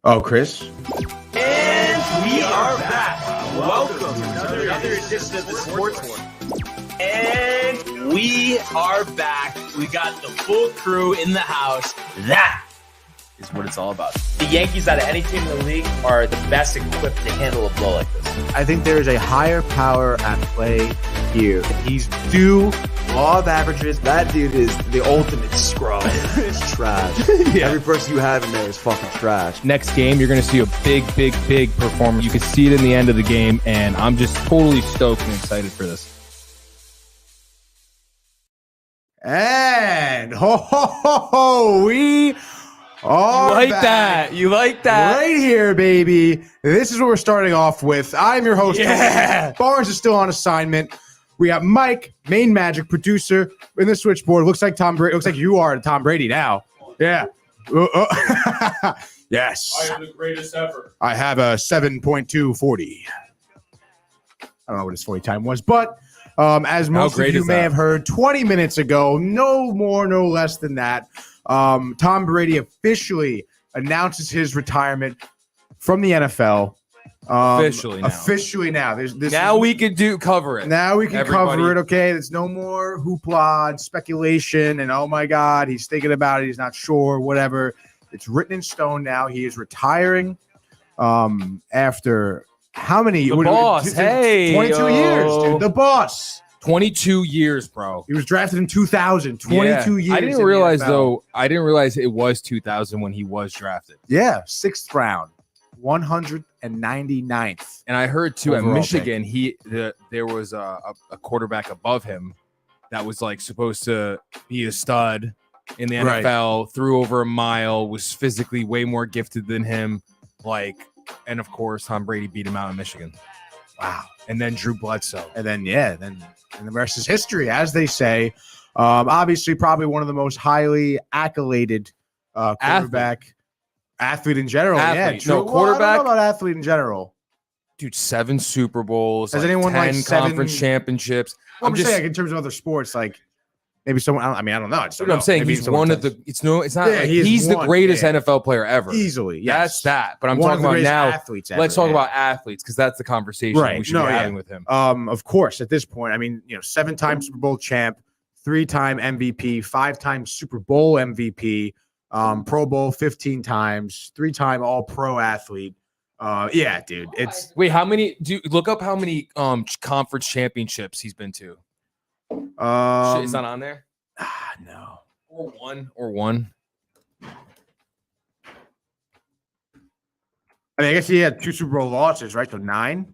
Oh, Chris. And we are back. Welcome to another edition of the Sports One. And we are back. We got the full crew in the house. That is what it's all about. The Yankees, out of any team in the league, are the best equipped to handle a blow like this. I think there is a higher power at play here. He's due law of averages. That dude is the ultimate scrub. It's trash. Yeah. Every person you have in there is fucking trash. Next game, you're going to see a big performance. You can see it in the end of the game, and I'm just totally stoked and excited for this. And we are like back. that. You like that? Right here, baby. This is what we're starting off with. I'm your host. Yeah. Barnes is still on assignment. We got Mike, main magic producer, in the switchboard. Looks like Tom Brady. Looks like you are Tom Brady now. Yeah. Yes. I am the greatest ever. I have a 7.240. I don't know what his 40 time was, but as most of you may have heard 20 minutes ago, no more, no less than that, Tom Brady officially announces his retirement from the NFL. Officially now. We can cover it. Now we can cover it. Okay, there's no more hoopla and speculation and oh my God, he's thinking about it. He's not sure. Whatever. It's written in stone now. He is retiring. After how many? The boss. 22 years, dude. The boss. 22 years, bro. He was drafted in 2000. 22 years. I didn't realize though. I didn't realize it was 2000 when he was drafted. Yeah, 6th round. 199th. And I heard too at Michigan, pick. there was a quarterback above him that was like supposed to be a stud in the NFL, threw over a mile, was physically way more gifted than him. And of course, Tom Brady beat him out in Michigan. Wow. And then Drew Bledsoe. And then the rest is history, as they say. Obviously, probably one of the most highly accoladed quarterback. Athlete in general, yeah. No, quarterback. I don't know about athlete in general. Dude, 7 Super Bowls, has anyone 10 conference championships. I'm just saying, in terms of other sports, maybe someone. I don't know. I'm saying he's one of the. It's not. Yeah, he's the greatest NFL player ever, easily. Yes. That's that. But I'm talking about now. Athletes ever, let's talk about athletes because that's the conversation we should be having with him. Of course, at this point, 7-time Super Bowl champ, 3-time MVP, 5-time Super Bowl MVP. Pro Bowl 15 times, 3-time All-Pro athlete. Yeah, dude. It's how many? Look up how many conference championships he's been to. Is that on there? No. Or one. I guess he had 2 Super Bowl losses, right? So 9.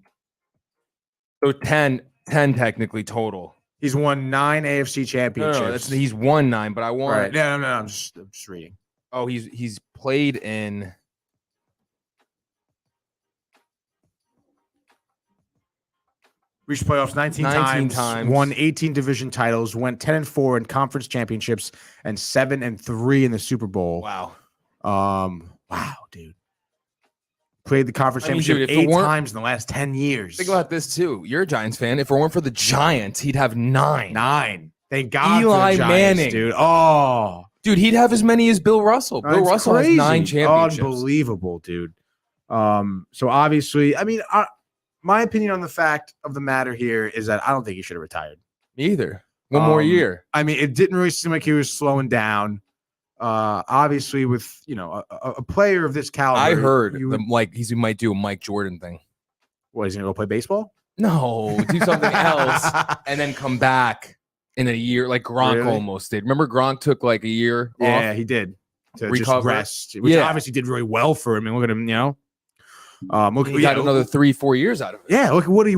So 10 technically total. He's won 9 AFC championships. No, he's won 9, but I want. Right. No. I'm just reading. Oh, he's played in. Reached playoffs 19 times, won 18 division titles, went 10-4 in conference championships, and 7-3 in the Super Bowl. Wow. Wow, dude. Played the conference championship 8 times in the last 10 years. Think about this too. You're a Giants fan. If it weren't for the Giants, he'd have 9. 9. Thank God Eli for the Giants, Manning, dude. Oh. Dude, he'd have as many as Bill Russell. Bill Russell has 9 championships. Unbelievable, dude. So obviously, my opinion on the fact of the matter here is that I don't think he should have retired. Me either. One more year. It didn't really seem like he was slowing down. Obviously, with a player of this caliber, I heard he might do a Mike Jordan thing. What, he's gonna go play baseball? No, do something else and then come back in a year, like Gronk almost did. Remember, Gronk took like a year off? Yeah, he did to recover, just rest, which obviously did really well for him. And look at him, he got another 3-4 years out of it. Yeah, look at what he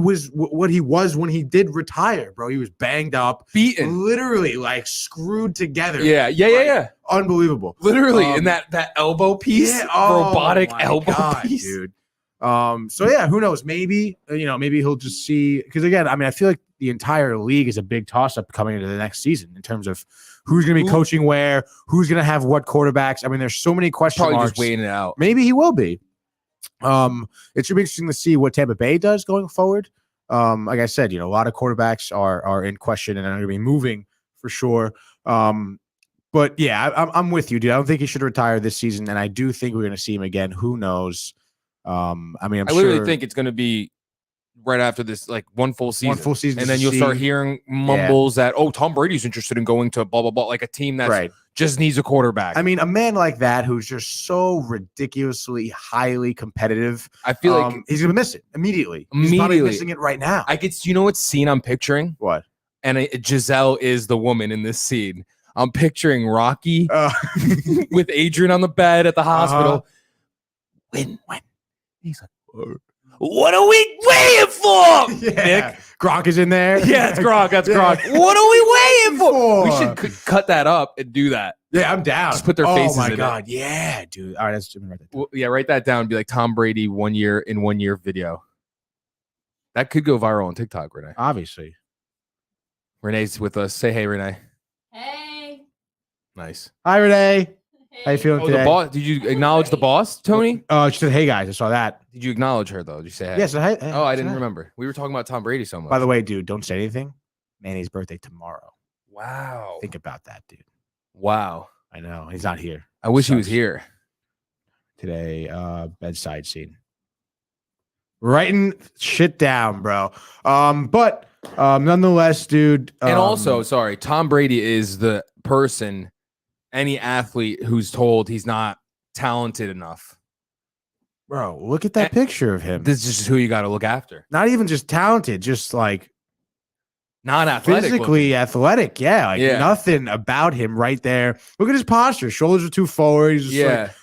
was when he did retire, bro. He was banged up, beaten, literally screwed together. Yeah. Unbelievable. Literally in that elbow piece, robotic elbow piece, dude. So yeah, who knows? Maybe maybe he'll just see, because again, I feel like the entire league is a big toss-up coming into the next season in terms of who's going to be coaching where, who's going to have what quarterbacks. There's so many question marks. Just waiting it out. Maybe he will be. It should be interesting to see what Tampa Bay does going forward. Like I said, a lot of quarterbacks are in question and are going to be moving for sure. But yeah, I'm with you, dude. I don't think he should retire this season, and I do think we're going to see him again. Who knows? I mean, I literally think it's going to be right after this, like one full season, and then you'll start hearing mumbles that Tom Brady's interested in going to blah blah blah, like a team that just needs a quarterback. I mean, a man like that who's just so ridiculously highly competitive. I feel like he's going to miss it immediately. He's probably missing it right now. You know what scene I'm picturing? What? And Giselle is the woman in this scene. I'm picturing Rocky with Adrian on the bed at the hospital. When he's like, what are we waiting for? Nick? Gronk is in there. Yeah, it's Gronk. That's Gronk. What are we waiting for? We should cut that up and do that. Yeah, I'm down. Just put their faces in it. Oh, my God. Yeah, dude. All right, that's write that down. Yeah, write that down. Be like Tom Brady 1 year in 1 year video. That could go viral on TikTok, Renee. Obviously. Renee's with us. Say hey, Renee. Hey. Nice. Hi, Renee. How you feeling today? The boss. Did you acknowledge the boss, Tony? She said, hey, guys. I saw that. Did you acknowledge her, though? Did you say hey? Yes. Yeah, hey, I didn't remember. We were talking about Tom Brady so much. By the way, dude, don't say anything. Manny's birthday tomorrow. Wow. Think about that, dude. Wow. I know. He's not here. I wish he was here. Today, bedside scene. Writing shit down, bro. But nonetheless, dude. And also, sorry, Tom Brady is the person, any athlete who's told he's not talented enough. Bro, look at that picture of him. This is just who you got to look after. Not even just talented, just like not athletic. Physically athletic. Yeah. Like nothing about him right there. Look at his posture. Shoulders are too forward. He's just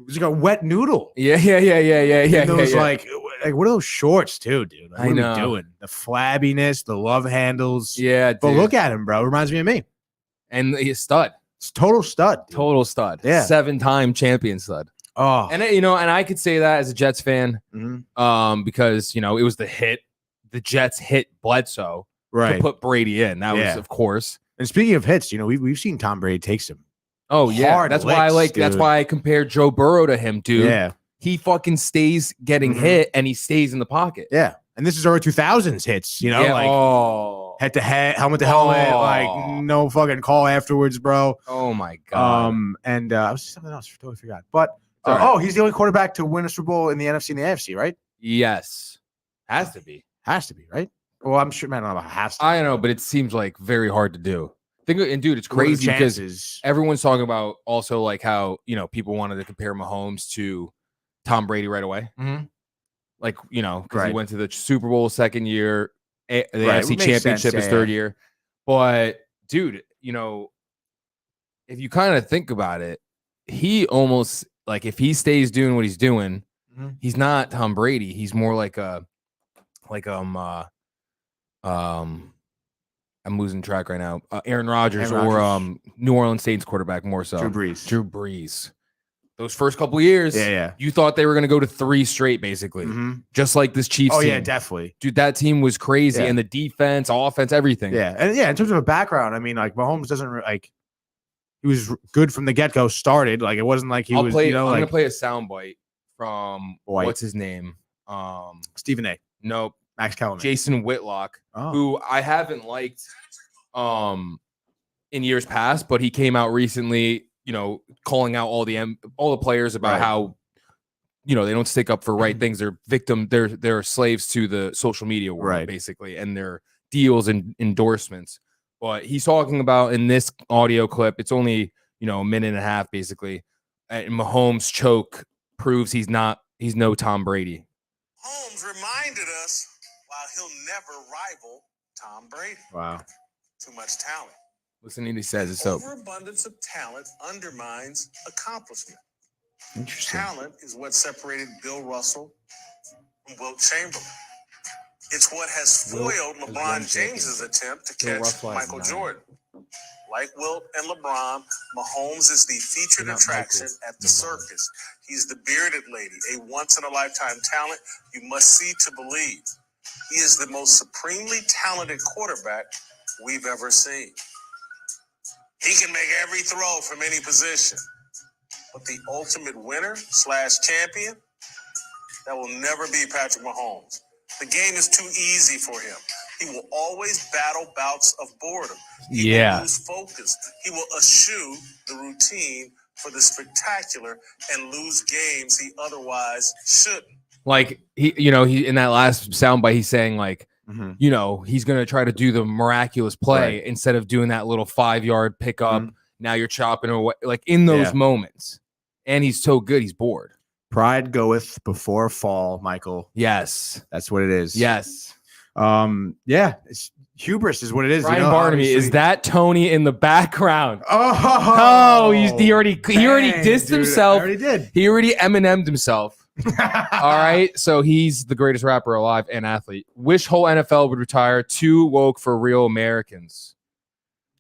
he's like a wet noodle. Yeah. And those like what are those shorts too, dude? Like, I know. What are we doing? The flabbiness, the love handles. Yeah, dude. But look at him, bro. Reminds me of me. And he's a stud. It's total stud. Dude. Total stud. Yeah. 7-time champion stud. Oh. And and I could say that as a Jets fan, because it was the hit. The Jets hit Bledsoe to put Brady in. That was, of course. And speaking of hits, we've seen Tom Brady take some. Oh yeah, that's licks, that's why I compared Joe Burrow to him, dude. Yeah. He fucking stays getting hit and he stays in the pocket. Yeah. And this is early 2000s hits, like head to head, helmet to helmet, like no fucking call afterwards, bro. Oh my God. And I was something else, totally forgot. But he's the only quarterback to win a Super Bowl in the NFC and the AFC, right? Yes. Has to be, right? Well, I'm sure, man, I don't know about has to. I know, but it seems like very hard to do. And dude, it's crazy because everyone's talking about also like how, people wanted to compare Mahomes to Tom Brady right away. Mm-hmm. Like, because he went to the Super Bowl second year, the AFC Championship his third year. But dude, if you kind of think about it, he almost like if he stays doing what he's doing, he's not Tom Brady. He's more like I'm losing track right now. Aaron Rodgers or New Orleans Saints quarterback more so. Drew Brees. Those first couple years, yeah. You thought they were going to go to 3 straight, basically. Just like this Chiefs team. Oh, yeah, definitely. Dude, that team was crazy. And the defense, offense, everything. Yeah. And in terms of a background, I mean, like, Mahomes doesn't, he was good from the get-go, started. Like, it wasn't like I'm going to play a soundbite from, what's his name? Stephen A. Nope. Max Kellerman. Jason Whitlock, who I haven't liked in years past, but he came out recently, calling out all the players about how, they don't stick up for right things. They're they're slaves to the social media world, basically, and their deals and endorsements. But he's talking about in this audio clip, it's only, a minute and a half, basically. And Mahomes' choke proves he's no Tom Brady. Mahomes reminded us while he'll never rival Tom Brady. Wow. Too much talent. Listen to what he says. It's so overabundance of talent undermines accomplishment. Interesting. Talent is what separated Bill Russell from Wilt Chamberlain. It's what has foiled LeBron James's attempt to catch Michael Jordan. Like Wilt and LeBron, Mahomes is the featured attraction at the circus. He's the bearded lady, a once-in-a-lifetime talent you must see to believe. He is the most supremely talented quarterback we've ever seen. He can make every throw from any position. But the ultimate winner/champion, that will never be Patrick Mahomes. The game is too easy for him. He will always battle bouts of boredom. He will lose focus. He will eschew the routine for the spectacular and lose games he otherwise shouldn't. Like he in that last soundbite, he's saying like, he's going to try to do the miraculous play instead of doing that little 5-yard pickup. Now you're chopping away, like in those moments. And he's so good, he's bored. Pride goeth before fall, Michael. Yes. That's what it is. Yes. It's hubris is what it is. Brian Barnaby, is that Tony in the background? He already dissed himself. I already did. He already Eminem'd himself. All right. So he's the greatest rapper alive and athlete. Wish whole NFL would retire. Too woke for real Americans.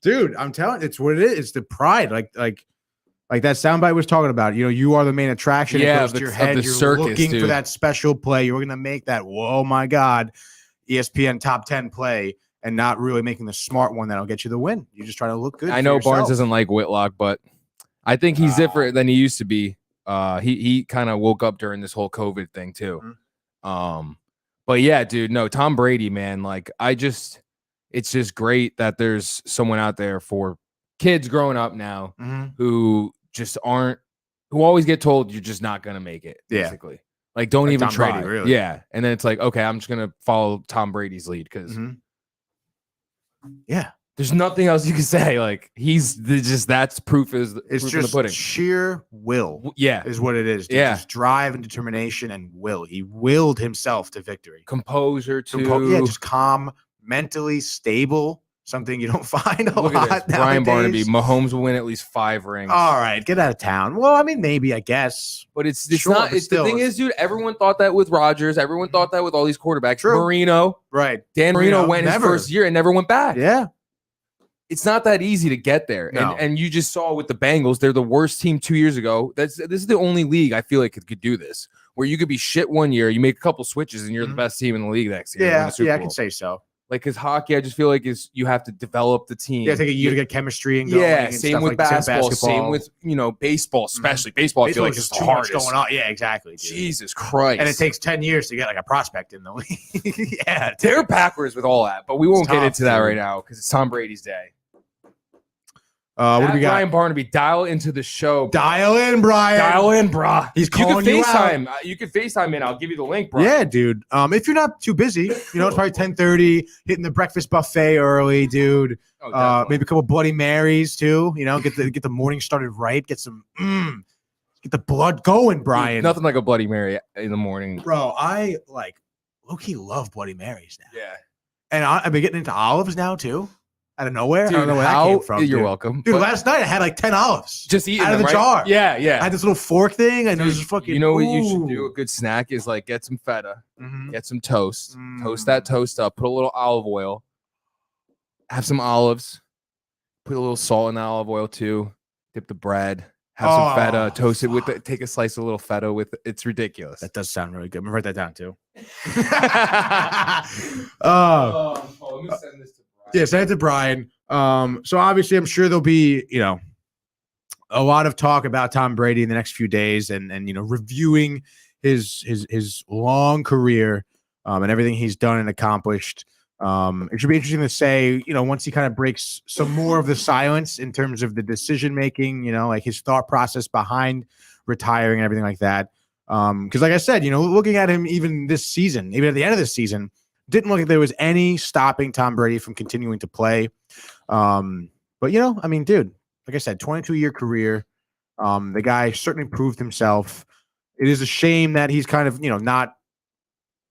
Dude, I'm telling you, it's what it is. It's the pride. Like that soundbite was talking about. You are the main attraction. Yeah, it goes to your head. You're circus, looking dude. for that special play. You're going to make that, whoa, my God, ESPN top 10 play and not really making the smart one that'll get you the win. You're just trying to look good. I know Barnes doesn't like Whitlock, but I think he's different than he used to be. He kind of woke up during this whole COVID thing too. But yeah, dude, no, Tom Brady, man, like it's just great that there's someone out there for kids growing up now who always get told you're just not going to make it. Basically. Like don't even Tom try. Brady, really. Yeah. And then it's like, okay, I'm just going to follow Tom Brady's lead. Cause there's nothing else you can say. Like that's proof is it's proof just in the pudding. Sheer will. Yeah. Is what it is. Dude. Yeah. Just drive and determination and will. He willed himself to victory. Composure too. Just calm, mentally stable. Something you don't find a Look lot. At this. Brian Barnaby, Mahomes will win at least 5 rings. All right, get out of town. Well, I mean, maybe, I guess. But it's not. It's the thing is, dude, everyone thought that with Rodgers. Everyone thought that with all these quarterbacks. True. Marino. Right. Dan Marino went his first year and never went back. Yeah. It's not that easy to get there. No. And you just saw with the Bengals, they're the worst team 2 years ago. This is the only league I feel like could do this, where you could be shit one year, you make a couple switches, and you're the best team in the league next year. Yeah, I can say so. Like, because hockey, I just feel like you have to develop the team. Yeah, take a year to get chemistry and going. Yeah, same with basketball, same with baseball, especially baseball. I feel like it's the hardest going on. Yeah, exactly. Dude. Jesus Christ! And it takes 10 years to get like a prospect in the league. Yeah, they're backwards with all that, but we won't get into that right now because it's Tom Brady's day. What do we got? Brian Barnaby, dial into the show. Dial in, Brian. Dial in, brah. He's calling you FaceTime. out. You can FaceTime in. I'll give you the link, bro. Yeah, dude. If you're not too busy, it's probably 10:30, hitting the breakfast buffet early, dude. Maybe a couple Bloody Marys too. Get the morning started right. Get some get the blood going, Brian. Dude, nothing like a Bloody Mary in the morning, bro. I low-key love Bloody Marys now. Yeah, and I've been getting into olives now too. Out of nowhere, dude, I don't know where that came from. You're welcome, dude. Last night I had like 10 olives, just eating out of the right? jar. Yeah. I had this little fork thing, and it was just fucking. You know what you should do? A good snack is like get some feta, get some toast, toast that toast up, put a little olive oil, have some olives, put a little salt in that olive oil too, dip the bread, have some feta, toast it with it, take a slice of little feta with it. It's ridiculous. That does sound really good. I'm gonna write that down too. Let me send this to. Yeah, send it to Brian. So obviously, I'm sure there'll be, a lot of talk about Tom Brady in the next few days, and reviewing his long career, and everything he's done and accomplished. It should be interesting to say, once he kind of breaks some more of the silence in terms of the decision making, like his thought process behind retiring and everything like that. Because, like I said, looking at him even this season, even at the end of this season. Didn't look like there was any stopping Tom Brady from continuing to play. But, I mean, dude, like I said, 22-year career. The guy certainly proved himself. It is a shame that he's kind of, not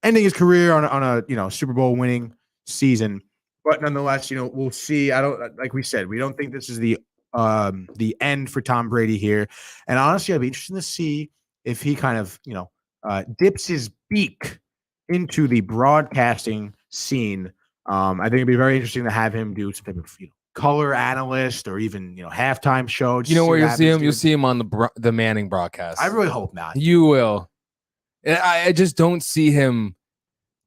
ending his career on a Super Bowl winning season. But nonetheless, we'll see. Like we said, we don't think this is the end for Tom Brady here. And honestly, I'd be interested to see if he kind of, dips his beak into the broadcasting scene. I think it'd be very interesting to have him do some type of color analyst or even halftime show. Where you'll see him? You'll see him on the Manning broadcast. I really hope not. You will. I just don't see him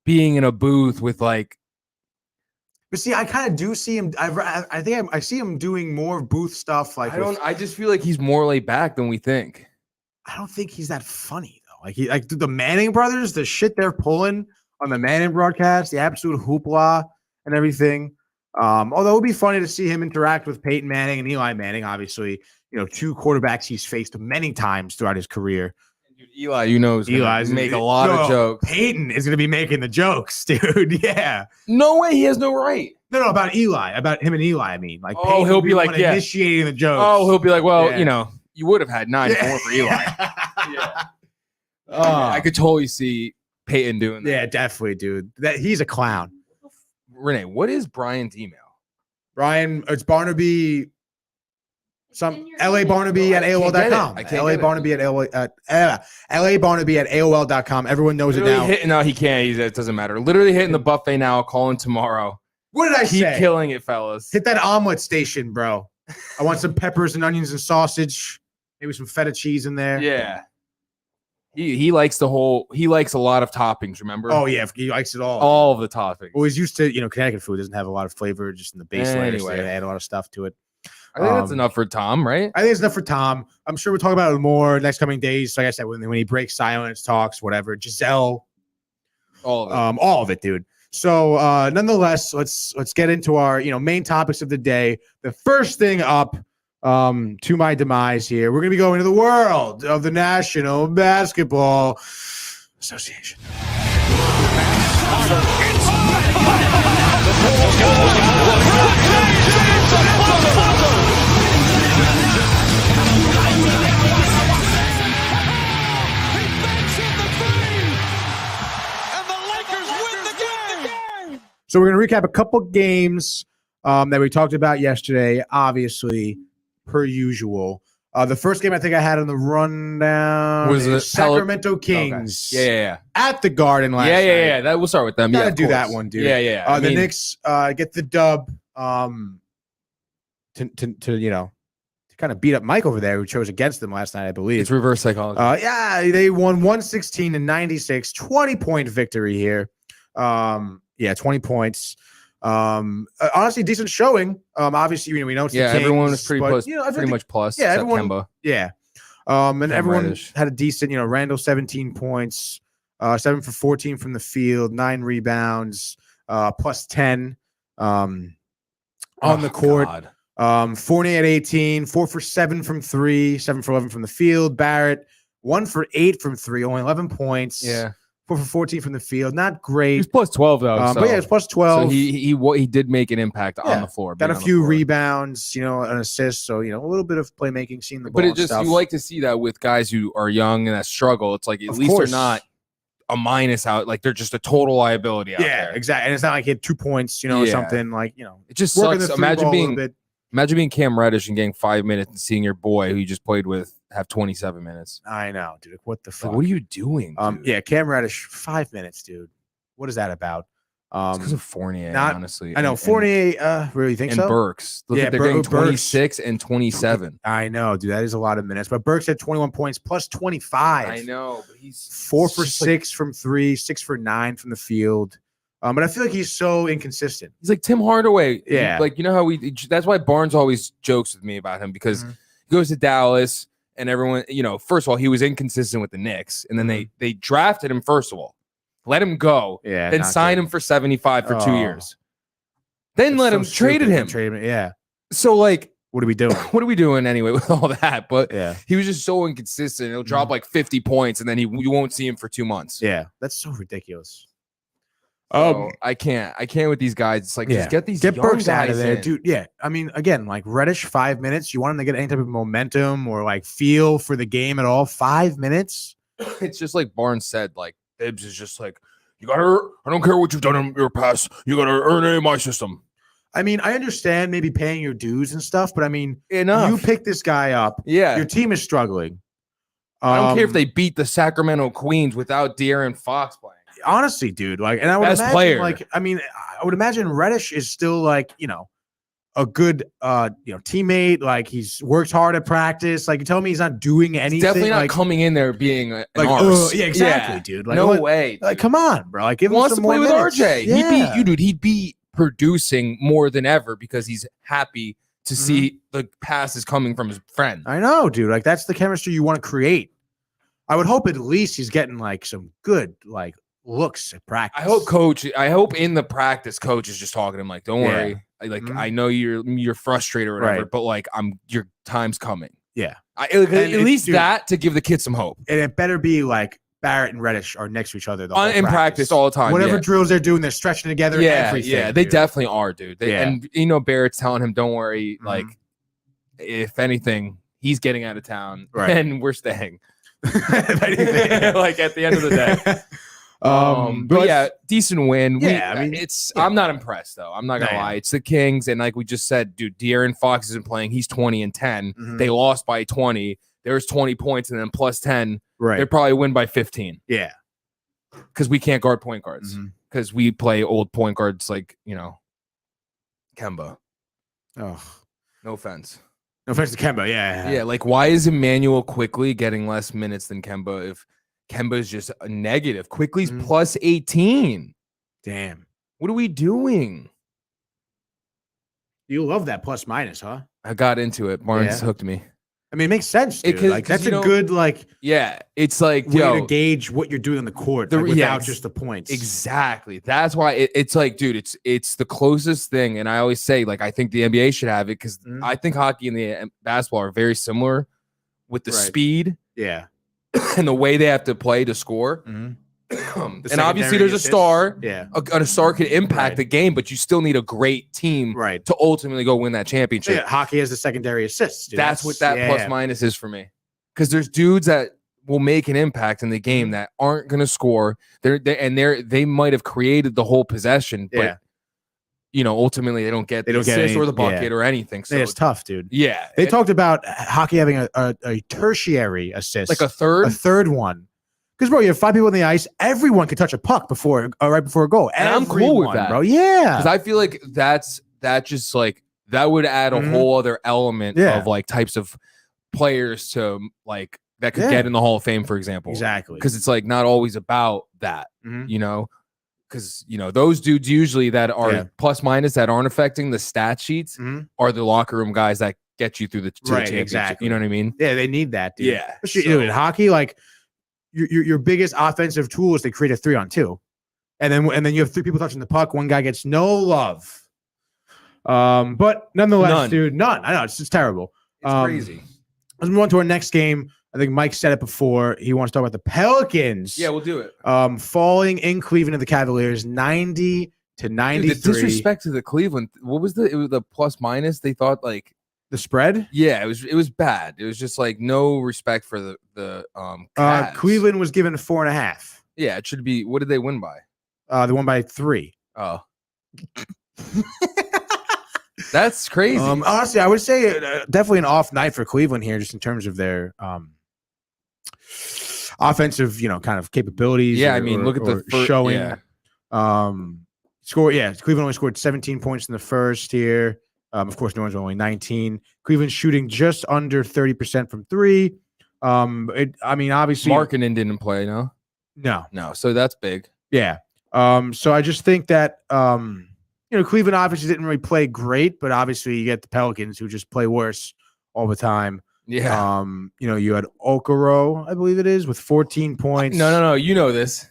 being in a booth with like. But see, I kind of do see him. I think I see him doing more booth stuff. Like I just feel like he's more laid back than we think. I don't think he's that funny. Like the Manning brothers, the shit they're pulling on the Manning broadcast, the absolute hoopla and everything. Although it would be funny to see him interact with Peyton Manning and Eli Manning, obviously, two quarterbacks he's faced many times throughout his career. Eli, is going to make a lot of jokes. Peyton is going to be making the jokes, dude. Yeah. No way. He has no right. No, about Eli. About him and Eli, I mean. Like, Peyton he'll be like, initiating the jokes. Oh, he'll be like, well, you would have had 9-4 for Eli. Yeah. I could totally see Peyton doing that. Yeah, definitely, dude. He's a clown. Renee, what is Brian's email? Brian, it's Barnaby. Some LA Barnaby at AOL.com. LA Barnaby at LA Barnaby at AOL.com. Everyone knows literally it now. No, he can't. It doesn't matter. Literally hitting the buffet now. Calling tomorrow. What did I say? Keep killing it, fellas. Hit that omelet station, bro. I want some peppers and onions and sausage. Maybe some feta cheese in there. Yeah. He likes he likes a lot of toppings, remember? Oh, yeah. He likes it all. All of the toppings. Well, he's used to, Connecticut food doesn't have a lot of flavor, just in the base anyway. They add a lot of stuff to it. I think that's enough for Tom, right? I think it's enough for Tom. I'm sure we'll talk about it more next coming days. Like I said, when he breaks silence, talks, whatever. Giselle. All of it. All of it, dude. So nonetheless, let's get into our main topics of the day. The first thing up, to my demise here, we're gonna be going to the world of the National Basketball Association. So we're going to recap a couple games that we talked about yesterday, obviously, per usual. The first game I think I had on the rundown was the Sacramento Kings. Okay. Yeah. At the Garden last night. Yeah. We'll start with them. Gotta do that one, dude. Yeah. The Knicks get the dub to kind of beat up Mike over there, who chose against them last night, I believe. It's reverse psychology. They won 116-96, 20-point victory here. 20 points. Honestly, decent showing. Obviously, we know it's the Kings, everyone was pretty much plus. Yeah, everyone. Kemba. Yeah. And Cam everyone Reddish had a decent. Randall 17 points, 7 for 14 from the field, 9 rebounds, plus 10 on the court. God. Fournier at 18, 4 for 7 from 3, 7 for 11 from the field. Barrett 1 for 8 from 3, only 11 points. Yeah. 4 for 14 from the field. Not great. He's plus 12 though. But yeah, it's plus 12. So he did make an impact on the floor. Got a few rebounds, an assist. So, a little bit of playmaking, seeing the ball. But it just, you like to see that with guys who are young and that struggle. It's like, at least they're not a minus out. Like they're just a total liability out there. Yeah, exactly. And it's not like he had 2 points, or something like, it just sucks. Imagine being Cam Reddish and getting 5 minutes and seeing your boy who you just played with have 27 minutes. I know, dude. What the fuck? Like, what are you doing, dude? Cam Reddish, 5 minutes, dude. What is that about? It's because of Fournier, honestly. I know. Fournier, really think so? And Burks. Look at they're getting 26 and 27. I know, dude. That is a lot of minutes. But Burks had 21 points plus 25. I know, but he's 4 for 6 from 3, 6 for 9 from the field. But I feel like he's so inconsistent. He's like Tim Hardaway. Yeah. Like, how that's why Barnes always jokes with me about him, because he goes to Dallas and everyone, first of all, he was inconsistent with the Knicks. And then they drafted him, first of all, let him go, then sign him for 75 for 2 years. Then let him traded him. Yeah. So like, what are we doing? What are we doing anyway with all that? But he was just so inconsistent. He'll drop like 50 points and then you won't see him for 2 months. Yeah. That's so ridiculous. I can't with these guys. It's like, just get Burks out of there, in. dude. Yeah, I mean, again, like Reddish, 5 minutes. You want him to get any type of momentum or like feel for the game at all? 5 minutes. It's just like Barnes said. Like Bibbs is just like, I don't care what you've done in your past. You gotta earn it in my system. I mean, I understand maybe paying your dues and stuff, but I mean, enough. You pick this guy up. Yeah, your team is struggling. I don't care if they beat the Sacramento Queens without De'Aaron Fox playing. Honestly, dude, like, and I would imagine, I would imagine Reddish is still like, a good, teammate. Like he's works hard at practice. Like you tell me he's not doing anything. He's definitely not coming in there being an like, arse. Yeah, exactly, dude. Like, no way. Like, come on, bro. Like, give him wants some to play more with minutes. RJ. Yeah. He'd be producing more than ever because he's happy to see the passes coming from his friend. I know, dude. Like that's the chemistry you want to create. I would hope at least he's getting like some good like looks at practice. I hope in the practice, coach is just talking to him like, don't worry. Like, I know you're frustrated or whatever, but like, your time's coming. Yeah. At least that to give the kids some hope. And it better be like Barrett and Reddish are next to each other in practice all the time. Whatever drills they're doing, they're stretching together. Everything. Yeah, they definitely are, dude. And Barrett's telling him, don't worry. Like, if anything, he's getting out of town, and we're staying. Like at the end of the day. But yeah, decent win. I'm not impressed though. I'm not gonna lie. It's the Kings, and like we just said, dude, De'Aaron Fox isn't playing. He's 20-10. They lost by 20. There's 20 points, and then plus 10. Right. They probably win by 15. Yeah, because we can't guard point guards. Because we play old point guards like Kemba. Oh, no offense. No offense to Kemba. Yeah. Like why is Emmanuel Quickly getting less minutes than Kemba if Kemba is just a negative? Quickly's plus 18. Damn. What are we doing? You love that plus minus, huh? I got into it. Barnes hooked me. I mean, it makes sense, dude. Like that's a good it's like way to gauge what you're doing on the court without just the points. Exactly. That's why it's like, dude, it's the closest thing. And I always say, like, I think the NBA should have it because I think hockey and the basketball are very similar with the speed, and the way they have to play to score. And obviously, there's a star. A star could impact the game, but you still need a great team to ultimately go win that championship. Yeah, hockey has the secondary assists. Dude. That's what that plus minus is for me. Because there's dudes that will make an impact in the game that aren't going to score. They might have created the whole possession, but ultimately they don't get the assist or the bucket or anything. So it's tough, dude. Yeah, they talked about hockey having a tertiary assist, like a third one. Because, bro, you have 5 people on the ice. Everyone can touch a puck right before a goal. And I'm cool with that, bro. Yeah. Because I feel like that would add a whole other element of like types of players to like that could get in the Hall of Fame, for example. Exactly. Because it's like not always about that, because those dudes usually that are plus minus that aren't affecting the stat sheets are the locker room guys that get you through the championship. Exactly. You know what I mean? Yeah, they need that, dude. Yeah. Especially in hockey, like your biggest offensive tool is to create a 3-on-2. And then you have 3 people touching the puck. One guy gets no love. But nonetheless, dude, none. I know it's just terrible. It's crazy. Let's move on to our next game. I think Mike said it before. He wants to talk about the Pelicans. Yeah, we'll do it. Falling in Cleveland to the Cavaliers, 90-93. Dude, the disrespect to the Cleveland. What was it was the plus minus? They thought like the spread. Yeah, it was bad. It was just like no respect for the Cavs. Cleveland was given 4.5. Yeah, it should be. What did they win by? They won by 3. Oh. That's crazy. Honestly, I would say definitely an off night for Cleveland here, just in terms of their offensive, kind of capabilities. Yeah, look at the showing. Cleveland only scored 17 points in the first here. Of course, New Orleans only 19. Cleveland shooting just under 30% from 3. Obviously, Markkanen didn't play. No. So that's big. Yeah. So I just think that Cleveland obviously didn't really play great, but obviously you get the Pelicans who just play worse all the time. Yeah. You had Okoro, I believe it is, with 14 points. No. You know this.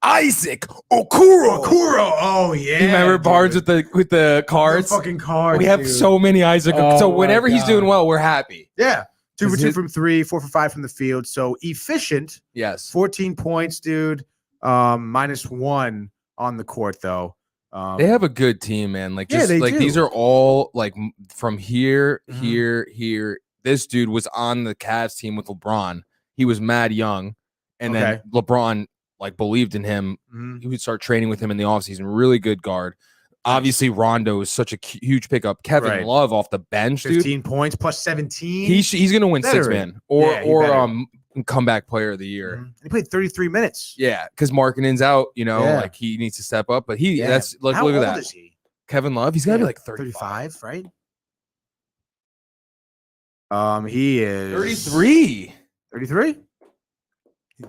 Isaac Okoro. Oh yeah. You remember Barnes with the cards? The fucking cards. We have so many Isaac. So whenever he's doing well, we're happy. Yeah. 2 for 2 from 3, 4 for 5 from the field. So efficient. Yes. 14 points, dude. -1 on the court though. They have a good team, man. Like just these are all like from here. This dude was on the Cavs team with LeBron. He was mad young, and then LeBron like believed in him. He would start training with him in the offseason. Really good guard. Obviously, Rondo is such a huge pickup. Kevin Love off the bench, 15 points plus 17. He's gonna win six-man or comeback player of the year. He played 33 minutes. Yeah, because Markkanen's out. Like he needs to step up. But that's look at that. Is he? Kevin Love. He's gotta be like 35, right? He is 33. 33.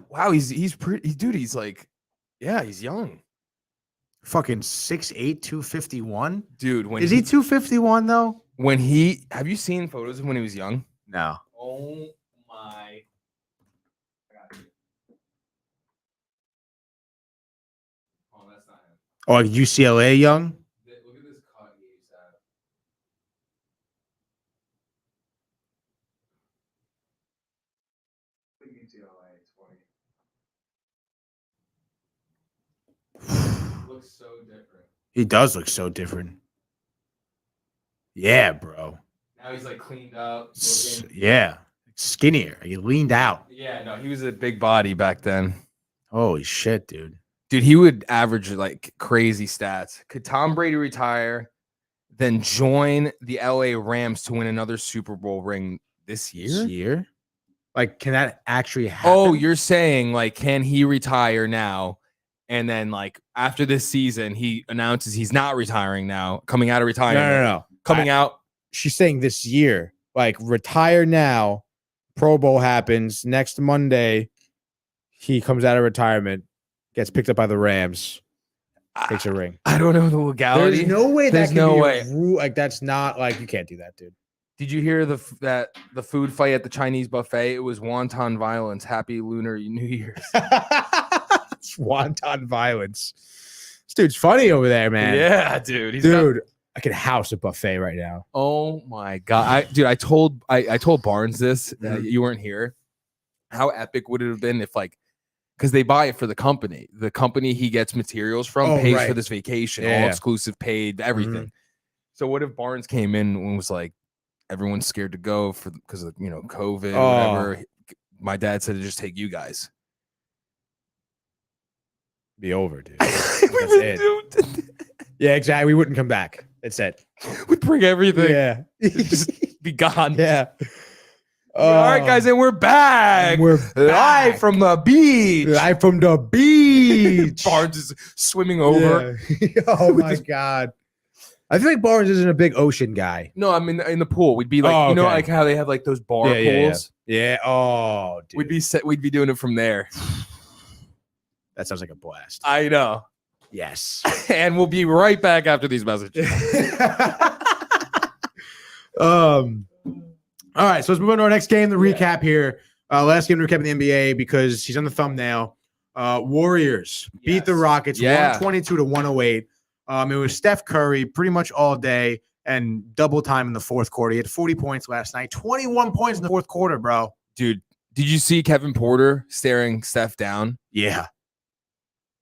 Wow, he's pretty, dude. He's like, he's young. Fucking 6'8", 251. Dude, is he 251 though? Have you seen photos of when he was young? No. Oh my Oh, like UCLA young? Look at this cut he's at. Looks so different. He does look so different. Yeah, bro. Now he's like cleaned up. Yeah. Skinnier. He leaned out. Yeah, no, he was a big body back then. Holy shit, dude. Dude, he would average like crazy stats. Could Tom Brady retire, then join the LA Rams to win another Super Bowl ring this year? This year? Like, can that actually happen? Oh, you're saying like, can he retire now? And then like after this season, he announces he's not retiring now, coming out of retirement. No. Coming out. She's saying this year, like retire now. Pro Bowl happens next Monday. He comes out of retirement, gets picked up by the Rams, takes a ring. I don't know the legality. There's no way There's that can no be way. a rule. Like that's not like you can't do that, dude. Did you hear the food fight at the Chinese buffet? It was wonton violence. Happy Lunar New Year's. It's wonton violence. This dude's funny over there, man. Yeah, dude. I could house a buffet right now. Oh my god, I told Barnes this that you weren't here. How epic would it have been if like, because they buy it for the company he gets materials from pays for this vacation, all exclusive, paid everything. So what if Barnes came in and was like, everyone's scared to go because of COVID, whatever. My dad said to just take you guys. Be over, dude. That's it. Yeah, exactly. We wouldn't come back. That's it. We'd bring everything. Yeah. Just be gone. Yeah. All right, guys, and we're back. We're live from the beach. Live from the beach. Barnes is swimming over. Yeah. Oh my god. I feel like Barnes isn't a big ocean guy. No, I mean in the pool. We'd be like, you know, like how they have like those bar pools. Yeah. Oh, dude. We'd be doing it from there. That sounds like a blast. I know. Yes. And we'll be right back after these messages. All right, so let's move on to our next game, the recap here. Last game to recap in the NBA because he's on the thumbnail. Warriors beat the Rockets 122 to 108. It was Steph Curry pretty much all day and double time in the fourth quarter. He had 40 points last night, 21 points in the fourth quarter, bro. Dude, did you see Kevin Porter staring Steph down? Yeah.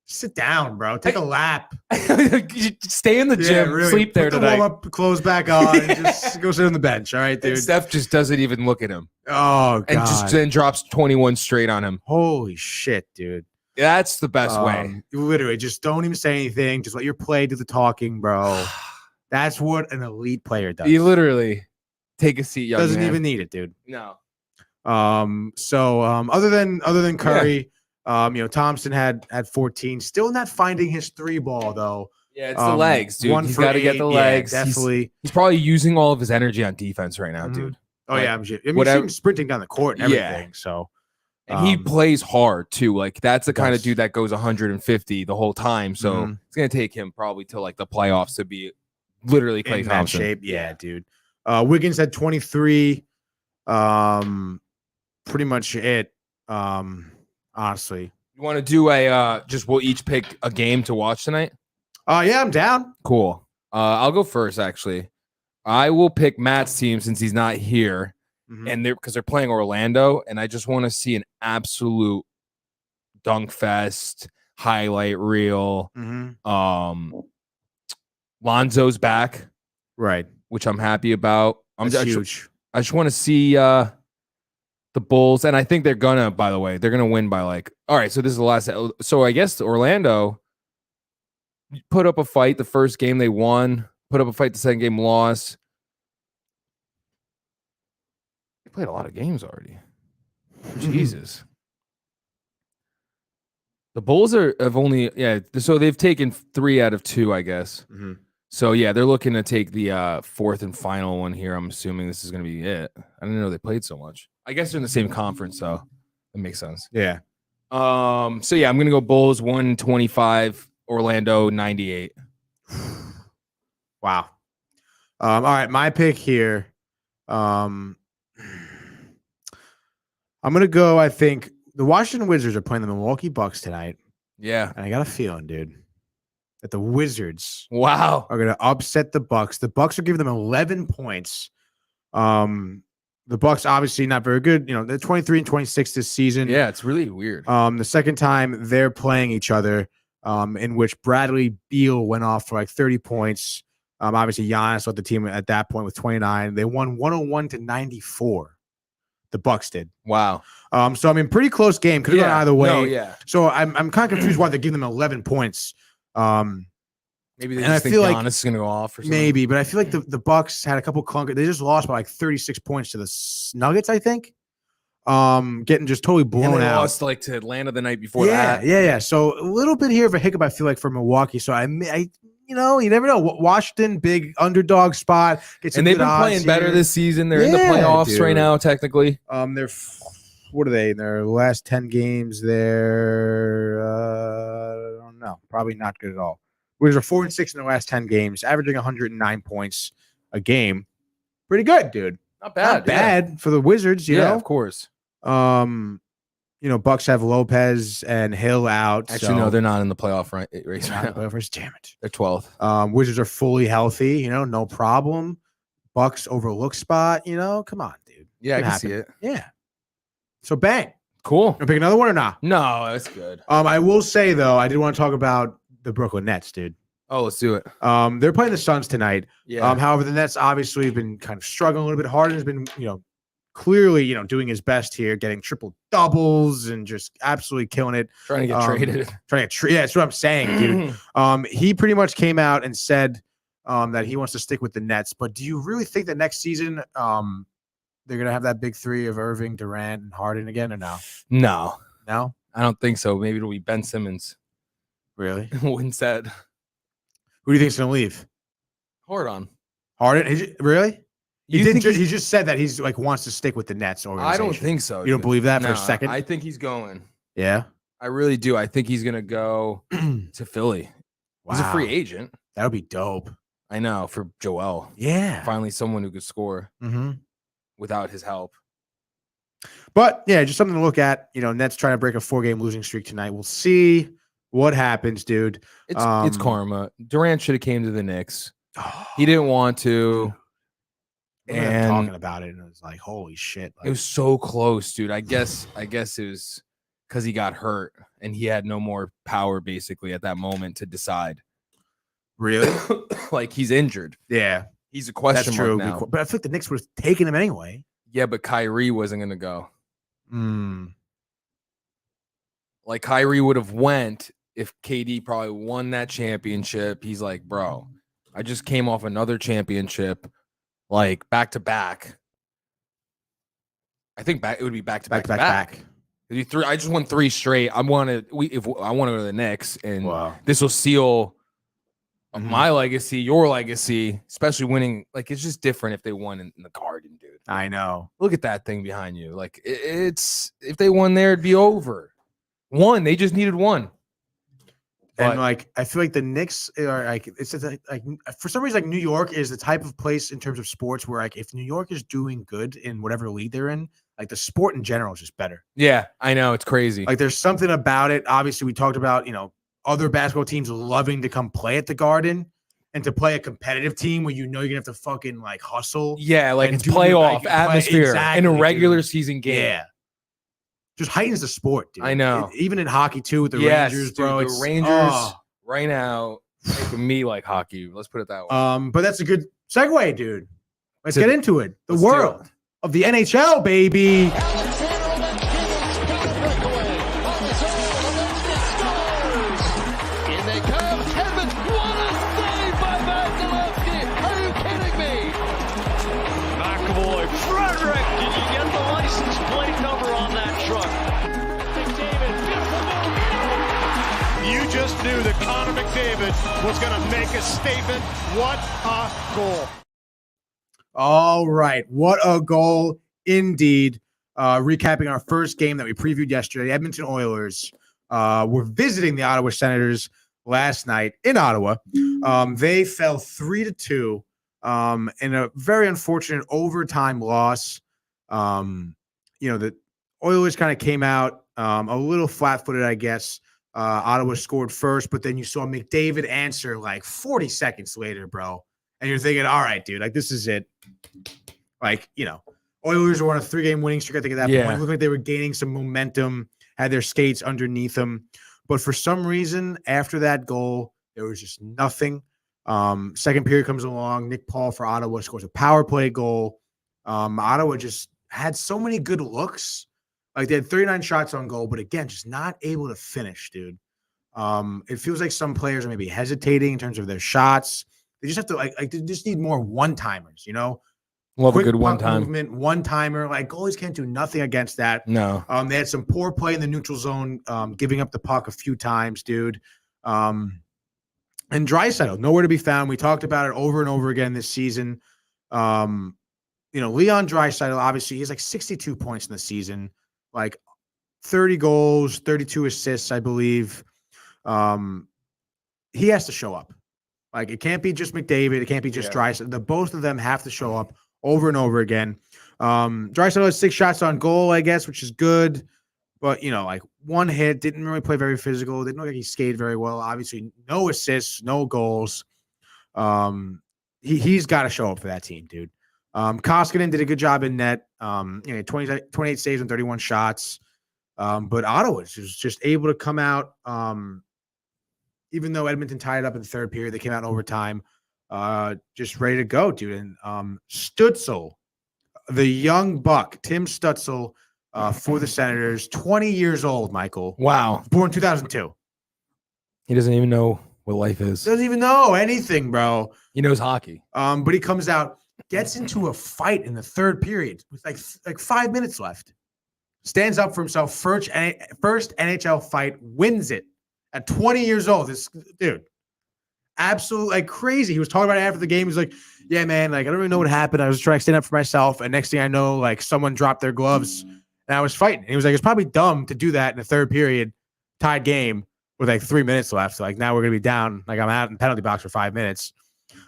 Sit down, bro. Take a lap. Stay in the gym. Really. Sleep there tonight. Put the warm-up clothes back on and just go sit on the bench. All right, dude. And Steph just doesn't even look at him. Oh, God. And just then drops 21 straight on him. Holy shit, dude. That's the best way. Literally, just don't even say anything. Just let your play do the talking, bro. That's what an elite player does. You literally take a seat, young Doesn't man. even need it, dude. No. So other than Curry, Thompson had 14. Still not finding his three ball though. Yeah, it's the legs, dude. He's got to get the legs. Yeah, definitely. He's probably using all of his energy on defense right now, dude. Oh yeah, I mean, he's sprinting down the court and everything. So, and he plays hard too. Like that's the kind of dude that goes 150 the whole time. So it's gonna take him probably till like the playoffs to be literally Klay in Thompson. Shape. Yeah, dude. Wiggins had 23. Pretty much it. Honestly, you want to do we'll each pick a game to watch tonight? Yeah, I'm down. Cool. I'll go first. Actually, I will pick Matt's team since he's not here, and they're playing Orlando, and I just want to see an absolute dunk fest highlight reel. Lonzo's back, right? Which I'm happy about. That's huge. I just want to see the Bulls, and I think they're gonna. By the way, they're gonna win by like. All right, so this is the last. So I guess Orlando put up a fight the first game they won. Put up a fight the second game lost. They played a lot of games already. Jesus. The Bulls have only so they've taken 3 out of 2, I guess. So yeah, they're looking to take the fourth and final one here. I'm assuming this is gonna be it. I didn't know they played so much. I guess they're in the same conference, so that makes sense. Yeah. So yeah, I'm gonna go Bulls 125, Orlando 98. Wow. All right, my pick here. I'm gonna go. I think the Washington Wizards are playing the Milwaukee Bucks tonight. Yeah, and I got a feeling, dude. that the Wizards are going to upset the Bucks. The Bucks are giving them 11 points. The Bucks obviously not very good. You know, they're 23-26 this season. Yeah, it's really weird. The second time they're playing each other, in which Bradley Beal went off for like 30 points. Obviously Giannis led the team at that point with 29. They won 101-94. The Bucks did. Wow. So I mean, pretty close game. Could have gone either way. No, yeah. So I'm kind of confused why they're giving them 11 points. Maybe they just think Giannis is going to go off or something. Maybe, but I feel like the Bucks had a couple clunkers. They just lost by like 36 points to the Nuggets, I think. Getting just totally blown out. Lost like to Atlanta the night before that. Yeah. So a little bit here of a hiccup, I feel like, for Milwaukee. So I you know, you never know. Washington, big underdog spot. And they've been playing better this season. They're in the playoffs right now, technically. They're what are they in their last 10 games? They're I don't know, probably not good at all. Wizards are 4-6 in their last 10 games, averaging 109 points a game. Pretty good, dude. Not bad for the Wizards, you know? Of course. You know, Bucks have Lopez and Hill out. Actually, no, they're not in the playoff race. Damn it. They're 12th. Wizards are fully healthy, you know, no problem. Bucks overlook spot, you know, come on, dude. Yeah, I can see it. Yeah. So bang. Cool. You pick another one or not? No, that's good. I will say though, I did want to talk about the Brooklyn Nets, dude. Oh, let's do it. They're playing the Suns tonight. Yeah. However, the Nets obviously have been kind of struggling a little bit. Harden's been, you know, clearly, you know, doing his best here, getting triple doubles and just absolutely killing it. Trying to get traded. Yeah, that's what I'm saying, dude. He pretty much came out and said that he wants to stick with the Nets. But do you really think that next season they're gonna have that big three of Irving, Durant, and Harden again, or no? No, I don't think so. Maybe it'll be Ben Simmons. Really? Instead. Who do you think's gonna leave? Harden. Really? He He just said that he's like wants to stick with the Nets organization. I don't think so. You don't believe that for No, a second? I think he's going. Yeah. I really do. I think he's gonna go to Philly. Wow. He's a free agent. That would be dope. I know, for Joel. Yeah. Finally someone who could score Mm-hmm. without his help. But yeah, just something to look at. You know, Nets trying to break a 4-game losing streak tonight. We'll see what happens, dude. It's karma. Durant should have came to the Knicks. He didn't want to. And talking about it, and it was like, holy shit. Like, it was so close, dude. I guess it was because he got hurt and he had no more power basically at that moment to decide. Really? Like he's injured. Yeah. He's a question mark now. But I feel like the Knicks would have taken him anyway. Yeah, but Kyrie wasn't going to go. Like Kyrie would have went if KD probably won that championship. He's like, bro, I just came off another championship, like back to back. I think it would be back to back. I just won 3 straight. I want to go to the Knicks, and this will seal my legacy, your legacy, especially winning. Like it's just different if they won in the Garden, dude. I know. Look at that thing behind you. Like it's if they won there, it'd be over. They just needed one. And like I feel like the Knicks are like like for some reason like New York is the type of place in terms of sports where like if New York is doing good in whatever league they're in, like the sport in general is just better. Yeah, I know, it's crazy. Like there's something about it. Obviously, we talked about, you know, other basketball teams loving to come play at the Garden and to play a competitive team where you know you're gonna have to fucking like hustle. Yeah, like it's playoff atmosphere in a regular season game. Yeah. Just heightens the sport, dude. I know. Even in hockey too with the Rangers, bro. The Rangers right now making me like hockey. Let's put it that way. But that's a good segue, dude. Let's get into it. The world of the NHL, baby. Knew that Connor McDavid was going to make a statement. What a goal. All right. What a goal indeed. Recapping our first game that we previewed yesterday, Edmonton Oilers were visiting the Ottawa Senators last night in Ottawa. They fell 3-2 in a very unfortunate overtime loss. You know, the Oilers kind of came out a little flat-footed, I guess. Ottawa scored first, but then you saw McDavid answer like 40 seconds later, bro. And you're thinking, all right, dude, like this is it. Like, Oilers were on a 3-game winning streak, I think, at that point. It looked like they were gaining some momentum, had their skates underneath them. But for some reason, after that goal, there was just nothing. Second period comes along. Nick Paul for Ottawa scores a power play goal. Ottawa just had so many good looks. Like, they had 39 shots on goal, but again, just not able to finish, dude. It feels like some players are maybe hesitating in terms of their shots. They just have to, like they just need more one-timers, Love Quick a good one-time movement, one-timer. Like, goalies can't do nothing against that. No. They had some poor play in the neutral zone, giving up the puck a few times, dude. And Draisaitl, nowhere to be found. We talked about it over and over again this season. Leon Draisaitl, obviously, he's like 62 points in the season, like 30 goals, 32 assists, I believe. He has to show up. Like, it can't be just McDavid. It can't be just Draisaitl. Both of them have to show up over and over again. Draisaitl has 6 shots on goal, I guess, which is good. But, like one hit, didn't really play very physical. Didn't look like he skated very well. Obviously, no assists, no goals. He's got to show up for that team, dude. Koskinen did a good job in net. 28 saves and 31 shots. But Ottawa was just able to come out. Even though Edmonton tied it up in the third period, they came out in overtime. Just ready to go, dude. And Stützle, the young buck, Tim Stützle, for the Senators, 20 years old, Michael. Wow. Born 2002. He doesn't even know what life is. Doesn't even know anything, bro. He knows hockey. But he comes out, gets into a fight in the third period with like 5 minutes left. Stands up for himself, first NHL fight, wins it at 20 years old. This dude, absolutely like crazy. He was talking about it after the game. He's like, yeah, man, like I don't really know what happened. I was trying to stand up for myself. And next thing I know, like someone dropped their gloves and I was fighting. And he was like, it's probably dumb to do that in the third period, tied game with like 3 minutes left. So like now we're going to be down. Like I'm out in the penalty box for 5 minutes.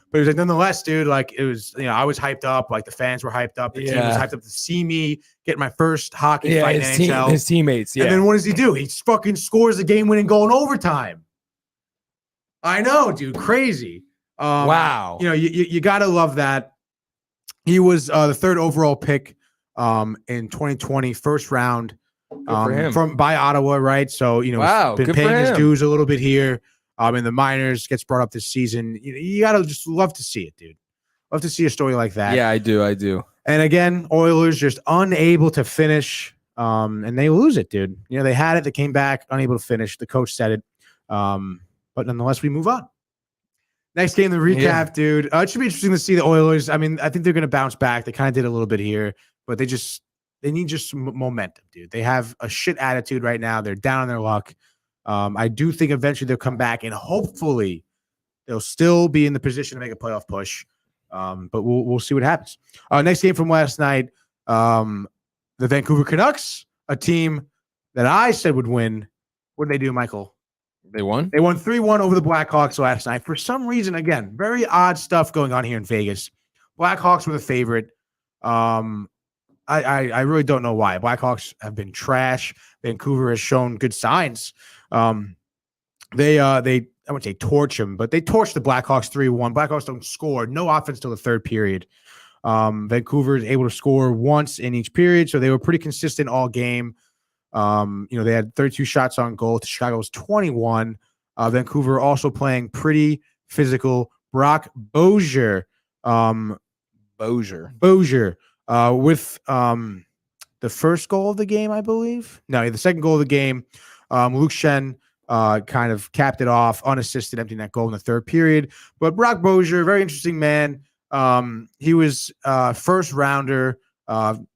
But he was like, nonetheless, dude, like it was, I was hyped up. Like the fans were hyped up. The team was hyped up to see me get my first hockey fight in NHL. His teammates, And then what does he do? He fucking scores the game-winning goal in overtime. I know, dude, crazy. Wow. You got to love that. He was the third overall pick in 2020, first round by Ottawa, right? So, been paying his dues a little bit here. In the minors, gets brought up this season. You got to just love to see it, dude. Love to see a story like that. Yeah, I do. And again, Oilers just unable to finish, and they lose it, dude. They had it. They came back, unable to finish. The coach said it. But nonetheless, we move on. Next game, the recap, dude. It should be interesting to see the Oilers. I mean, I think they're going to bounce back. They kind of did a little bit here, but they need just some momentum, dude. They have a shit attitude right now. They're down on their luck. I do think eventually they'll come back and hopefully they'll still be in the position to make a playoff push. But we'll see what happens. Next game from last night, the Vancouver Canucks, a team that I said would win. What did they do, Michael? They won? They won 3-1 over the Blackhawks last night. For some reason, again, very odd stuff going on here in Vegas. Blackhawks were the favorite. I really don't know why. Blackhawks have been trash. Vancouver has shown good signs. They I wouldn't say torch them, but they torched the Blackhawks 3-1. Blackhawks don't score. No offense till the third period. Vancouver is able to score once in each period, so they were pretty consistent all game. They had 32 shots on goal to Chicago's 21. Vancouver also playing pretty physical. Brock Beaulieu. With the first goal of the game, I believe. No, the second goal of the game. Luke Shen kind of capped it off, unassisted, emptying that goal in the third period. But Brock Beaulieu, very interesting man. He was first rounder,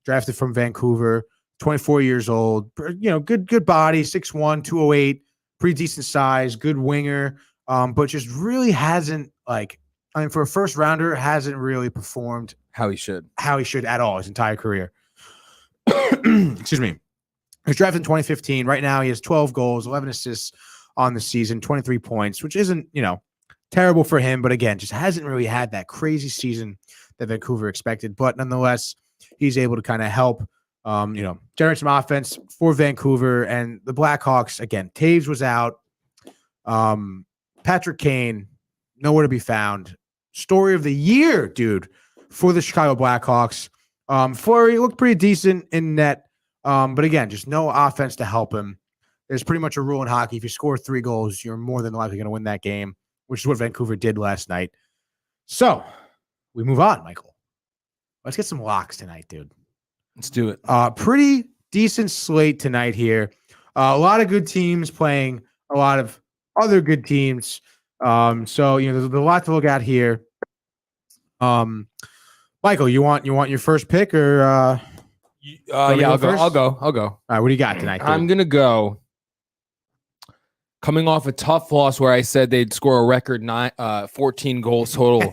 drafted from Vancouver, 24 years old. Good body, 6'1", 208, pretty decent size, good winger. But just really hasn't for a first rounder, hasn't really performed how he should at all his entire career. Excuse me. He was drafted in 2015. Right now, he has 12 goals, 11 assists on the season, 23 points, which isn't, terrible for him. But again, just hasn't really had that crazy season that Vancouver expected. But nonetheless, he's able to kind of help, generate some offense for Vancouver. And the Blackhawks, again, Taves was out. Patrick Kane, nowhere to be found. Story of the year, dude, for the Chicago Blackhawks. Fleury looked pretty decent in net, but again, just no offense to help him. There's pretty much a rule in hockey. If you score 3 goals, you're more than likely going to win that game, which is what Vancouver did last night. So we move on, Michael. Let's get some locks tonight, dude. Let's do it. Pretty decent slate tonight here. A lot of good teams playing a lot of other good teams. So there's a lot to look at here. Michael, you want your first pick or? Yeah, I'll go. All right, what do you got tonight, dude? I'm gonna go. Coming off a tough loss where I said they'd score a record 14 goals total,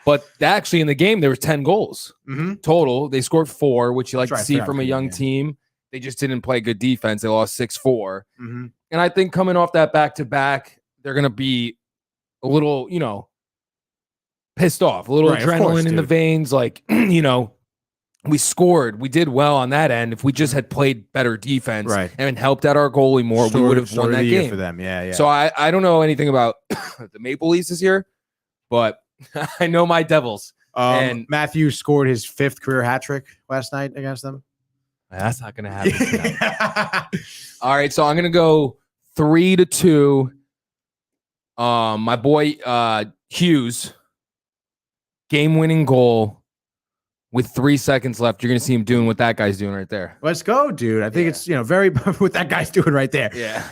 but actually in the game there was 10 goals total. They scored 4, which you like to see from a young team. They just didn't play good defense. They lost 6-4, and I think coming off that back-to-back, they're gonna be a little, pissed off, a little adrenaline in the veins. Like, we scored. We did well on that end. If we just had played better defense and helped out our goalie more, we would have won that game for them. Yeah. So I don't know anything about the Maple Leafs this year, but I know my Devils. And Matthews scored his 5th career hat trick last night against them. That's not going to happen. All right, so I'm going to go 3-2. My boy Hughes, game-winning goal. With 3 seconds left, you're going to see him doing what that guy's doing right there. Let's go, dude. I think it's, very what that guy's doing right there. Yeah.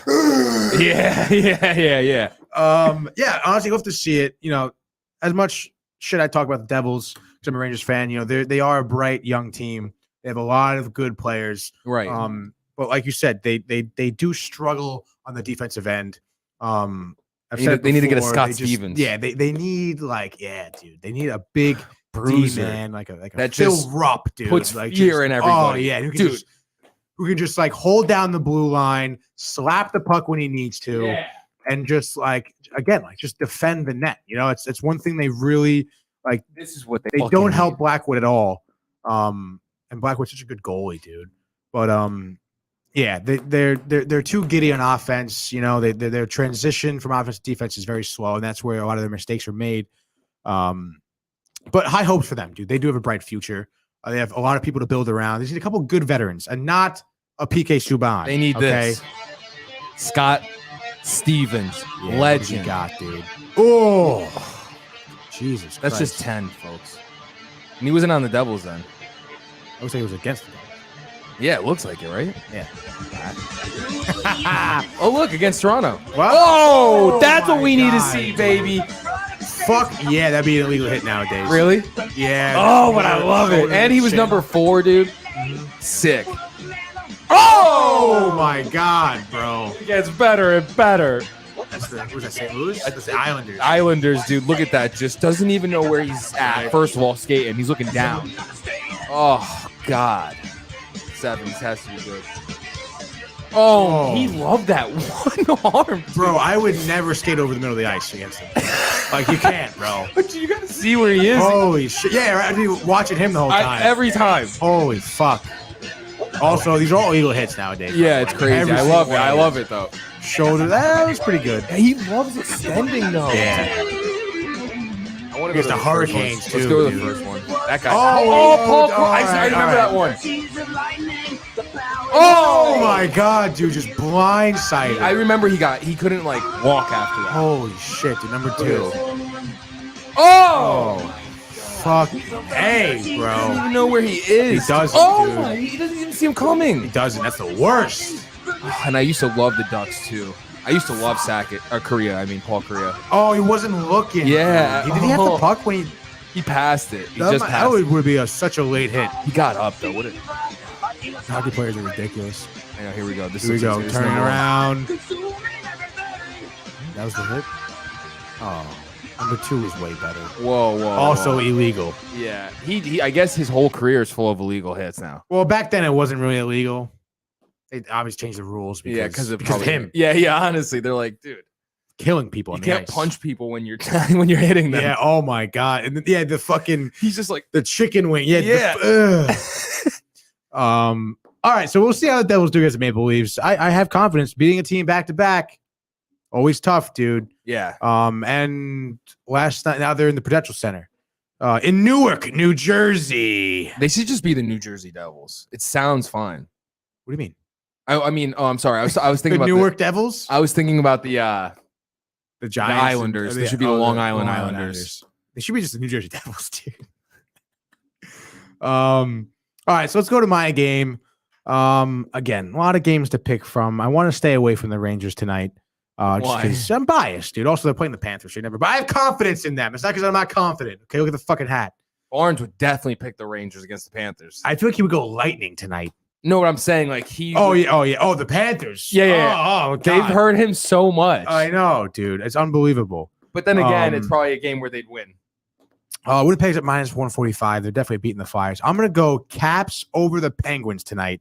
Yeah. Honestly, love to see it. As much shit I talk about the Devils, because I'm a Rangers fan, they are a bright young team. They have a lot of good players. Right. But like you said, they do struggle on the defensive end. They need to get a Scott Stevens. Yeah, they need dude. They need a big bruiser, man, like a that Phil Rupp, dude. Puts fear in everybody. Oh yeah, who can just hold down the blue line, slap the puck when he needs to, and just just defend the net. It's one thing they really like. This is what they don't help Blackwood at all. And Blackwood's such a good goalie, dude. But they're too giddy on offense. Their transition from offense to defense is very slow, and that's where a lot of their mistakes are made. But high hopes for them, dude. They do have a bright future. They have a lot of people to build around. They need a couple of good veterans and not a PK Subban. They need this. Scott Stevens, legend. You got, dude. Oh, Jesus That's Christ. just 10, folks. And he wasn't on the Devils then. I would say he was against the Devils. Yeah, it looks like it, right? Yeah. Oh, look, against Toronto. What? Oh, that's what we need to see, baby. Fuck yeah, that'd be an illegal hit nowadays. Really? Yeah. Oh, but I love it. And he was number 4, dude. Sick. Oh my God, bro. It gets better and better. That's was that St. Louis? That's the Islanders. Islanders, dude. Look at that. Just doesn't even know where he's at. First of all, skating. He's looking down. Oh, God. 7 has to be good. Oh, he loved that one arm, bro. I would never skate over the middle of the ice against him. You can't, bro. But you gotta see where he is. Holy shit! Yeah, I'd be watching him the whole time. Every time. Holy fuck! Also, these are all illegal hits nowadays. Yeah, it's crazy. I love it. I love it though. Shoulder. That was pretty good. He loves extending though. Yeah. I want to go to the Hurricanes too. Let's go to the first one. That guy. Paul. I remember that one. Oh my God, dude, just blindsided. I remember he couldn't walk after that. Holy shit, dude, number 2. Oh, fuck. Hey, bro. I don't even know where he is. He doesn't, dude. He doesn't even see him coming. He doesn't. That's the worst. And I used to love the Ducks too. I used to love Paul Kariya. Oh, he wasn't looking. Yeah. Did he have the puck when he passed it? He just passed it. That would be such a late hit. He got up though. What? Hockey players are ridiculous. Yeah, here we go. Here we go. Turning around. That was the hit. Oh, number 2 is way better. Whoa. Also illegal. Yeah. He. I guess his whole career is full of illegal hits now. Well, back then it wasn't really illegal. They obviously changed the rules because of him. Yeah. Honestly, they're like, dude, killing people. You can't punch people when you're hitting them. Yeah. Oh my God. And the fucking. He's just like the chicken wing. Yeah. All right, so we'll see how the Devils do against the Maple Leafs. I have confidence beating a team back to back. Always tough, dude. Yeah. And last night, now they're in the Prudential Center in Newark, New Jersey. They should just be the New Jersey Devils. It sounds fine. What do you mean? I'm sorry. I was thinking the about Newark Devils. I was thinking about the Giants, the Islanders. They should be the Long Island Islanders. They should be just the New Jersey Devils, dude. All right, so let's go to my game. Again, a lot of games to pick from. I want to stay away from the Rangers tonight. Just because I'm biased, dude. Also, they're playing the Panthers. So but I have confidence in them. It's not because I'm not confident. Okay, look at the fucking hat. Barnes would definitely pick the Rangers against the Panthers. I feel like he would go Lightning tonight. No, what I'm saying, like he. Oh yeah. Oh, the Panthers. Yeah. Oh, God. They've heard him so much. I know, dude. It's unbelievable. But then again, it's probably a game where they'd win. Winnipeg's at minus 145. They're definitely beating the Flyers. I'm gonna go Caps over the Penguins tonight.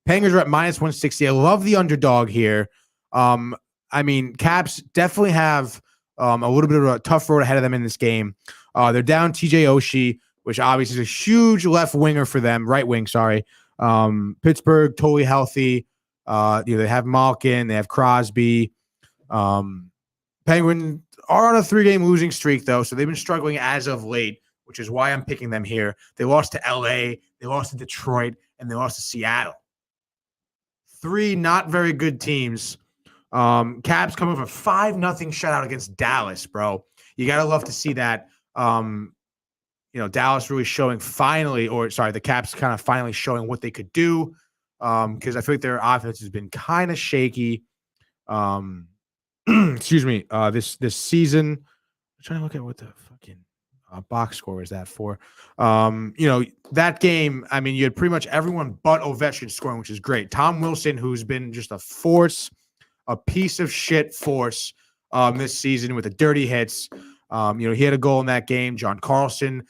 Penguins are at minus 160. I love the underdog here. I mean, Caps definitely have a little bit of a tough road ahead of them in this game. They're down TJ Oshie, which obviously is a huge left winger for them, right wing, sorry. Pittsburgh, totally healthy. They have Malkin, they have Crosby. Penguins are on a 3-game losing streak, though, so they've been struggling as of late, which is why I'm picking them here. They lost to LA, they lost to Detroit, and they lost to Seattle. 3 not very good teams. Caps coming from a 5-0 shutout against Dallas, bro. You gotta love to see that. Dallas really showing the Caps kind of finally showing what they could do. Because I feel like their offense has been kind of shaky. Excuse me. This season, I'm trying to look at what the fucking box score is that for. That game. I mean, you had pretty much everyone but Ovechkin scoring, which is great. Tom Wilson, who's been just a force. A piece of shit force this season with the dirty hits. He had a goal in that game. John Carlson,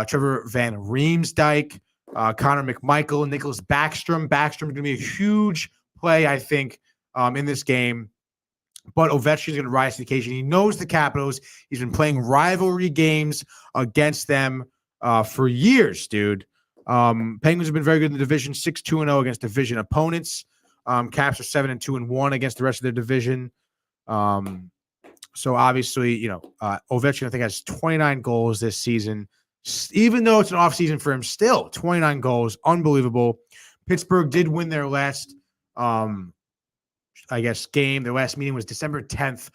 Trevor Van Riemsdyk, Connor McMichael, Nicholas Backstrom. Backstrom's going to be a huge play, I think, in this game. But Ovechkin's going to rise to the occasion. He knows the Capitals. He's been playing rivalry games against them for years, dude. Penguins have been very good in the division, 6-2-0 against division opponents. Caps are 7-2-1 against the rest of their division. So obviously, Ovechkin, I think, has 29 goals this season. Even though it's an off season for him, still 29 goals, unbelievable. Pittsburgh did win their last, game. Their last meeting was December 10th.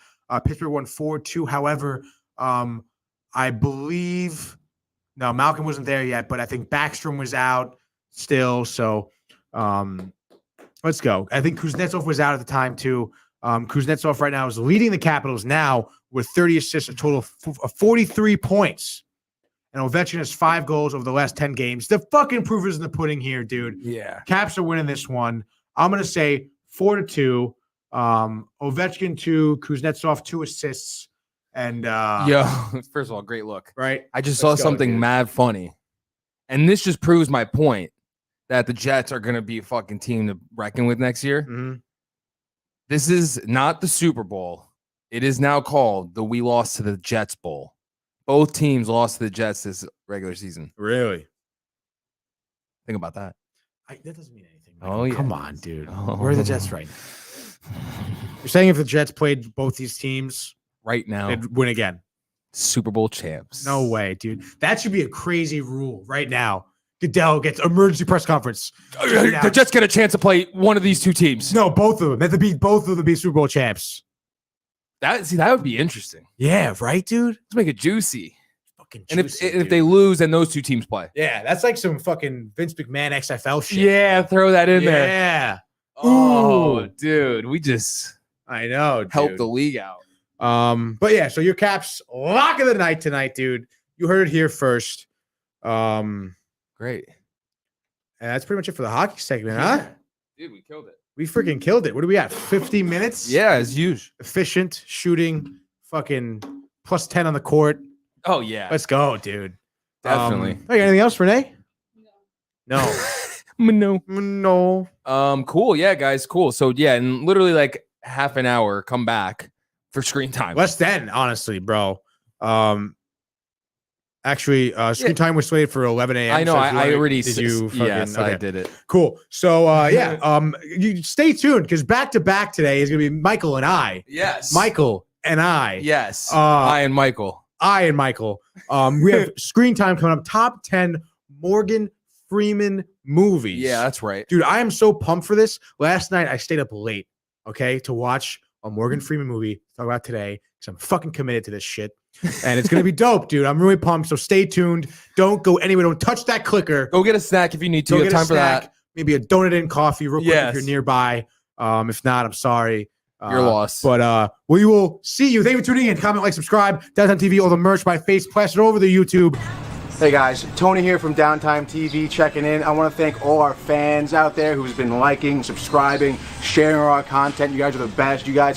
Pittsburgh won 4-2. However, I believe Malcolm wasn't there yet, but I think Backstrom was out still. So, let's go. I think Kuznetsov was out at the time, too. Kuznetsov right now is leading the Capitals now with 30 assists, a total of 43 points. And Ovechkin has 5 goals over the last 10 games. The fucking proof is in the pudding here, dude. Yeah. Caps are winning this one. I'm going to say 4-2. Ovechkin 2, Kuznetsov 2 assists. And first of all, great look. Right? I just saw something mad funny. And this just proves my point. That the Jets are going to be a fucking team to reckon with next year. Mm-hmm. This is not the Super Bowl. It is now called the We Lost to the Jets Bowl. Both teams lost to the Jets this regular season. Really? Think about that. That doesn't mean anything. Oh, yeah. Come on, dude. Where are the Jets right now? You're saying if the Jets played both these teams right now, they'd win again? Super Bowl champs. No way, dude. That should be a crazy rule right now. Goodell gets emergency press conference. The Jets get a chance to play one of these 2 teams. No, both of them. They have to beat both of them to be Super Bowl champs. That would be interesting. Yeah, right, dude? Let's make it juicy. Fucking juicy. And if they lose, then those 2 teams play. Yeah, that's like some fucking Vince McMahon XFL shit. Yeah, throw that in there. Yeah. Oh, dude. We just I know, dude. Helped the league out. But yeah, so your Caps lock of the night tonight, dude. You heard it here first. Great. And that's pretty much it for the hockey segment, huh? Dude, we killed it. We freaking killed it. What are we at? 50 minutes? Yeah, it's huge. Efficient shooting, fucking plus 10 on the court. Oh, yeah. Let's go, dude. Definitely. Hey, anything else, Renee? No. No. Cool. Yeah, guys. Cool. So, yeah, in literally like half an hour, come back for screen time. Less than, honestly, bro. Actually, screen time was slated for 11 a.m. I know. So I already did you fucking, yes, okay. I did it. Cool. So you stay tuned because back to back today is gonna be Michael and I. Yes. Michael and I. Yes. I and Michael. We have screen time coming up. Top 10 Morgan Freeman movies. Yeah, that's right. Dude, I am so pumped for this. Last night I stayed up late, to watch a Morgan Freeman movie. Talk about today because I'm fucking committed to this shit. And it's gonna be dope, dude. I'm really pumped. So stay tuned. Don't go anywhere. Don't touch that clicker. Go get a snack if you need to. You have time for that. Maybe a donut and coffee real quick if you're nearby. If not, I'm sorry. You're lost. But we will see you. Thank you for tuning in. Comment, like, subscribe. Downtown TV, all the merch, my face plastered over the YouTube. Hey guys, Tony here from Downtime TV checking in. I want to thank all our fans out there who's been liking, subscribing, sharing our content. You guys are the best. You guys